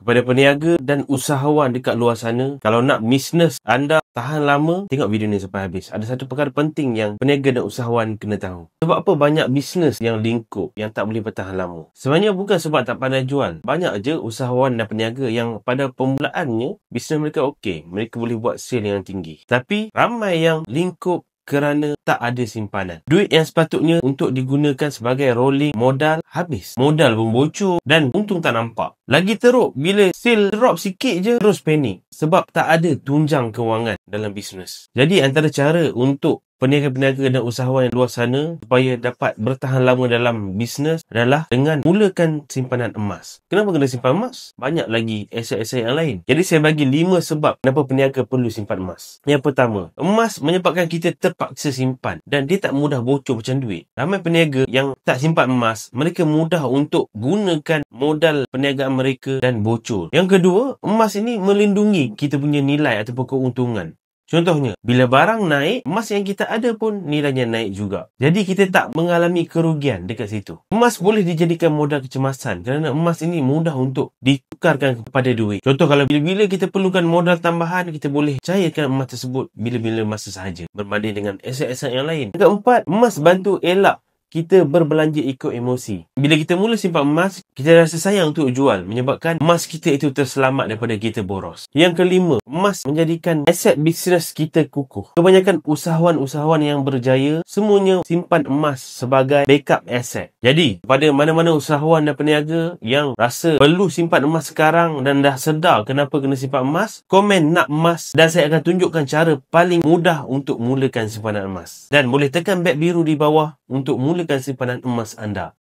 Kepada peniaga dan usahawan dekat luar sana, kalau nak bisnes anda tahan lama, tengok video ni sampai habis. Ada satu perkara penting yang peniaga dan usahawan kena tahu. Sebab apa banyak bisnes yang lingkup, yang tak boleh bertahan lama? Sebenarnya bukan sebab tak pandai jual. Banyak je usahawan dan peniaga yang pada permulaannya, bisnes mereka okey. Mereka boleh buat sale yang tinggi. Tapi ramai yang lingkup kerana tak ada simpanan. Duit yang sepatutnya untuk digunakan sebagai rolling modal habis. Modal pun bocor dan untung tak nampak. Lagi teruk bila sale drop sikit je terus panik. Sebab tak ada tunjang kewangan dalam bisnes. Jadi antara cara untuk peniaga-peniaga dan usahawan yang luar sana supaya dapat bertahan lama dalam bisnes adalah dengan mulakan simpanan emas. Kenapa kena simpan emas? Banyak lagi aset-aset yang lain. Jadi saya bagi 5 sebab kenapa peniaga perlu simpan emas. Yang pertama, emas menyebabkan kita terpaksa simpan dan dia tak mudah bocor macam duit. Ramai peniaga yang tak simpan emas, mereka mudah untuk gunakan modal perniagaan mereka dan bocor. Yang kedua, emas ini melindungi kita punya nilai ataupun keuntungan. Contohnya, bila barang naik, emas yang kita ada pun nilainya naik juga. Jadi kita tak mengalami kerugian dekat situ. Emas boleh dijadikan modal kecemasan kerana emas ini mudah untuk ditukarkan kepada duit. Contoh, kalau bila-bila kita perlukan modal tambahan, kita boleh cairkan emas tersebut bila-bila masa sahaja berbanding dengan aset-aset yang lain. Yang keempat, emas bantu elak kita berbelanja ikut emosi. Bila kita mula simpan emas, kita rasa sayang untuk jual menyebabkan emas kita itu terselamat daripada kita boros. Yang kelima, emas menjadikan aset bisnes kita kukuh. Kebanyakan usahawan-usahawan yang berjaya semuanya simpan emas sebagai backup aset. Jadi, pada mana-mana usahawan dan peniaga yang rasa perlu simpan emas sekarang dan dah sedar kenapa kena simpan emas, komen nak emas dan saya akan tunjukkan cara paling mudah untuk mulakan simpanan emas. Dan boleh tekan beg biru di bawah untuk mulakan simpanan emas anda.